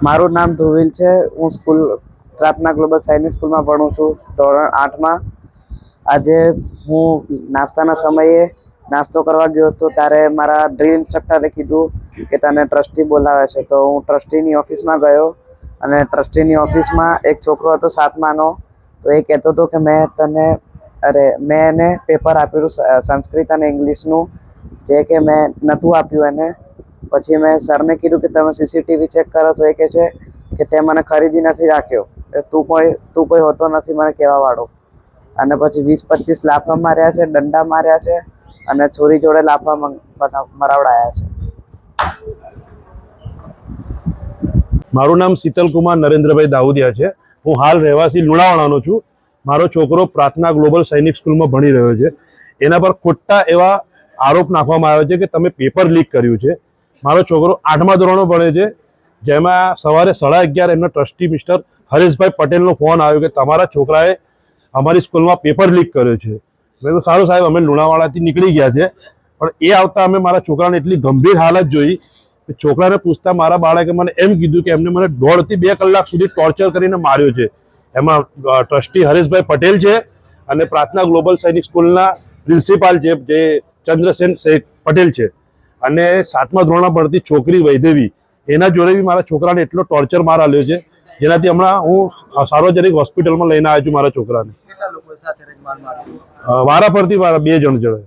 મારું નામ ધ્રુવિલ છે. હું પ્રાર્થના ગ્લોબલ સૈનિક સ્કૂલમાં ભણું છું, ધોરણ 8માં. આજે હું નાસ્તાના સમયે નાસ્તો કરવા ગયો હતો ત્યારે મારા ડ્રીલ ઇન્સ્ટ્રક્ટરે કીધું કે તને ટ્રસ્ટી બોલાવે છે. તો હું ટ્રસ્ટીની ઓફિસમાં ગયો અને ટ્રસ્ટીની ઓફિસમાં એક છોકરો હતો 7માનો. તો એ કહેતો હતો કે મેં એને પેપર આપ્યું સંસ્કૃત અને ઇંગ્લિશનું, જે કે મેં નહોતું આપ્યું એને. પછી મેં સરને કીધું કે તમે સીસીટીવી ચેક કરો. તો એ કહે છે કે તે મને ખરીદી નથી રાખ્યો, તું કોઈ હોતો નથી મને કહેવાવાળો. અને પછી 20-25 લાફા માર્યા છે, દંડા માર્યા છે અને છોરી જોડે લાફા મરાવડાયા છે. મારું નામ શીતલકુમાર નરેન્દ્રભાઈ દાઉદિયા છે. હું હાલ રહેવાસી લુણાવાડાનો છું. મારો છોકરો પ્રાર્થના ગ્લોબલ સૈનિક સ્કૂલમાં ભણી રહ્યો છે. એના પર ખોટા એવા આરોપ નાખવામાં આવ્યો છે કે તમે પેપર લીક કર્યું છે. મારો છોકરો 8મા ધોરણમાં ભણે છે, જેમાં સવારે 11:30 એમના ટ્રસ્ટી મિસ્ટર હરેશભાઈ પટેલનો ફોન આવ્યો કે તમારા છોકરાએ અમારી સ્કૂલમાં પેપર લીક કર્યો છે. મેં તો સારું સાહેબ, અમે લુણાવાડાથી નીકળી ગયા છે, પણ એ આવતા અમે મારા છોકરાને એટલી ગંભીર હાલત જોઈ કે છોકરાને પૂછતા મારા બાળકે મને એમ કીધું કે એમને મને 1.5 થી 2 કલાક સુધી ટોર્ચર કરીને માર્યો છે. એમાં ટ્રસ્ટી હરેશભાઈ પટેલ છે અને પ્રાર્થના ગ્લોબલ સૈનિક સ્કૂલના પ્રિન્સિપાલ છે જે ચંદ્રસેન શેખ પટેલ છે, અને 7મા ધોરણમાં ભણતી છોકરી વૈદેવી, એના જોડે બી મારા છોકરાને એટલો ટોર્ચર માર આલ્યો છે, જેનાથી હમણાં હું સાર્વજનિક હોસ્પિટલમાં લઈને આવ્યો છું મારા છોકરાને. વારા પરથી 2 જણ જોડે,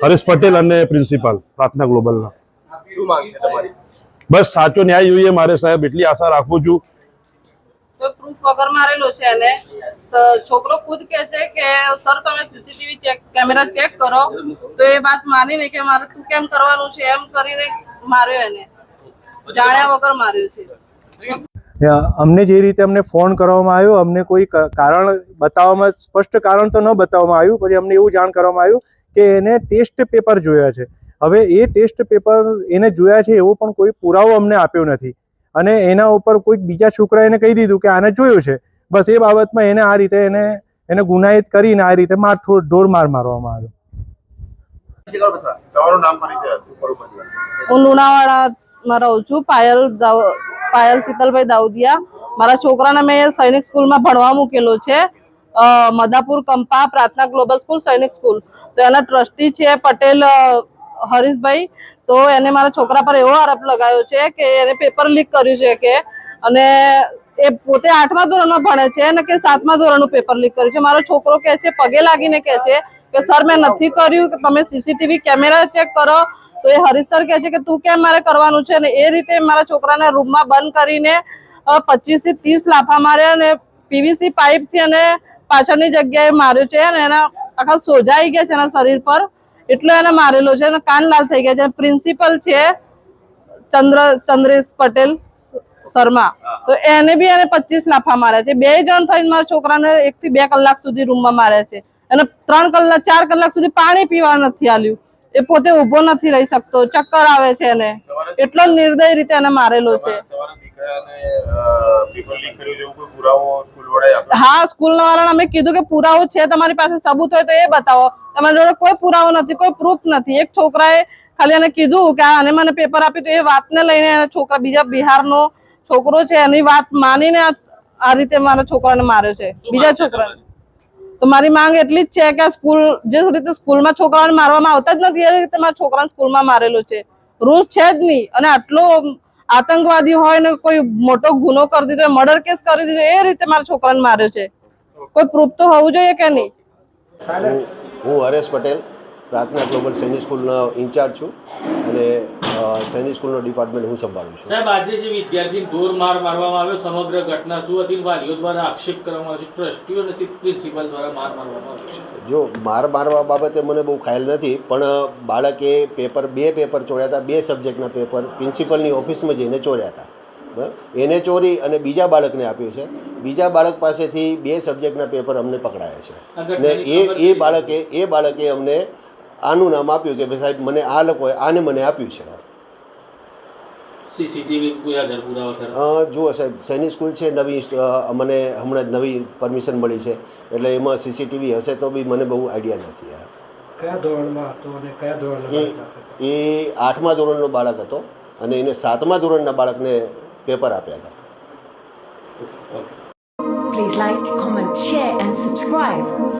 હરેશ પટેલ અને પ્રિન્સિપાલ પ્રાર્થના ગ્લોબલના. શું માંગ છે તમારી? બસ સાચો ન્યાય જોઈએ મારે સાહેબ, એટલી આશા રાખું છું. તો પ્રૂફ વગર મારેલો છે અને છોકરો ખુદ કહે છે કે સર તમે સીસીટીવી કેમેરા ચેક કરો. તો એ વાત માનીને કે મારે તું કેમ કરવાનું છે એમ કરીને માર્યો, એને જાણ્યા વગર માર્યો છે. અમને જે રીતે અમને ફોન કરવામાં આવ્યો, અમને કોઈ કારણ બતાવવામાં, સ્પષ્ટ કારણ તો ન બતાવવામાં આવ્યું, પછી અમને એવું જાણ કરવામાં આવ્યું કે એને ટેસ્ટ પેપર જોયા છે. હવે એ ટેસ્ટ પેપર એને જોયા છે એવો પણ કોઈ પુરાવો અમને આપ્યો નથી, અને એના ઉપર કોઈક બીજા છોકરાએ એને કહી દીધું કે આને જોયું છે. બસ એ બાબતમાં એને આ રીતે એને ગુનાહિત કરીને આ રીતે ઢોર મારવામાં આવ્યો. તમારું નામ પરિચય? હું લુણાવાડામાં રહું છું, પાયલ શીતલભાઈ દાઉદિયા. મારા છોકરાને મેં સૈનિક સ્કૂલમાં ભણવા મૂકેલો છે, મદાપુર કંપા પ્રાર્થના ગ્લોબલ સ્કૂલ સૈનિક સ્કૂલ. તો એના ટ્રસ્ટી છે પટેલ હરીશભાઈ. તો એને મારા છોકરા પર એવો આરોપ લગાવ્યો છે કે એને પેપર લીક કર્યું છે કે, અને એ પોતે 8મા ધોરણમાં ભણે છે અને કે 7મા ધોરણનું પેપર લીક કર્યું છે. મારો છોકરો કહે છે, પગે લાગીને કહે છે કે સર મેં નથી કર્યું, કે તમે સીસીટીવી કેમેરા ચેક કરો. તો એ હરીશ સર કહે છે કે તું કેમ મારે કરવાનું છે, અને એ રીતે મારા છોકરાને રૂમમાં બંધ કરીને 25 થી 30 લાફા માર્યા અને પીવીસી પાઇપથી અને પાછળની જગ્યાએ માર્યો છે, અને એના આખા સોજાઈ ગયા છે એના શરીર પર, એટલો એને મારેલો છે અને કાન લાલ થઈ ગયા છે. પ્રિન્સિપલ છે ચંદ્રેશ પટેલ શર્મા, તો એને બી એને 25 લાફા માર્યા છે. 2 જણ થઈને મારા છોકરાને 1 થી 2 કલાક સુધી રૂમમાં માર્યા છે, અને 4 કલાક સુધી પાણી પીવા નથી આલ્યું. એ પોતે ઉભો નથી રહી શકતો, ચક્કર આવે છે એને, એટલો નિર્દય રીતે એને મારેલો છે. હા, સ્કૂલ વાળાને અમે કીધું કે પુરાવો છે તમારી પાસે, સબૂત હોય તો એ બતાવો. તમારી જોડે કોઈ પુરાવો નથી, કોઈ પ્રૂફ નથી. એક છોકરાએ ખાલી એને કીધું કે આને મને પેપર આપ્યું, તો એ વાતને લઈને છોકરા, બીજા બિહારનો છોકરો છે, એની વાત માનીને આ રીતે મારા છોકરાને માર્યો છે, બીજા છોકરાને. તો મારી માંગ એટલી જ છે કે સ્કૂલ, જે રીતે સ્કૂલમાં છોકરાઓને મારવામાં આવતા જ નથી, એ રીતે મારા છોકરાને સ્કૂલમાં મારેલો છે. રૂલ્સ છે જ નહીં, અને આટલો આતંકવાદી હોય ને કોઈ મોટો ગુનો કરી દીધો, મર્ડર કેસ કરી દીધો, એ રીતે મારા છોકરાને માર્યો છે. કોઈ પ્રૂફ તો હોવું જોઈએ કે નહીં. હું હરેશ પટેલ, પ્રાર્થના ગ્લોબલ સૈનિક સ્કૂલનો ઇન્ચાર્જ છું, અને સૈનિક સ્કૂલનો ડિપાર્ટમેન્ટ હું સંભાળું છું. સાહેબ, આજે જે વિદ્યાર્થીને ઢોર મારવામાં આવ્યો, સમગ્ર ઘટના શું હતી? વાલીઓ દ્વારા આક્ષેપ કરવામાં આવ્યો છે, ટ્રસ્ટીઓ અને પ્રિન્સિપાલ દ્વારા મારવામાં આવ્યો છે. જો મારવા બાબતે મને બહુ ખ્યાલ નથી, પણ બાળકે બે પેપર ચોર્યા હતા, 2 સબ્જેક્ટના પેપર પ્રિન્સિપલની ઓફિસમાં જઈને ચોર્યા હતા. એને ચોરી અને બીજા બાળકને આપ્યું છે. બીજા બાળક પાસેથી 2 સબ્જેક્ટના પેપર અમને પકડાયા છે, ને એ બાળકે અમને આનું નામ આપ્યું કે ભાઈ સાહેબ મને આ લોકોએ આને મને આપ્યું છે. સીસીટીવી કોઈ આધાર પુરાવા જુઓ સાહેબ, સૈનિક સ્કૂલ છે નવી, મને હમણાં જ નવી પરમિશન મળી છે, એટલે એમાં સીસીટીવી હશે તો બી મને બહુ આઈડિયા નથી. કયા ધોરણમાં હતો અને કયા ધોરણનો? એ 8મા ધોરણનો બાળક હતો, અને એને 7મા ધોરણના બાળકને પેપર આપ્યા હતા. Okay. Please like, comment, share and subscribe.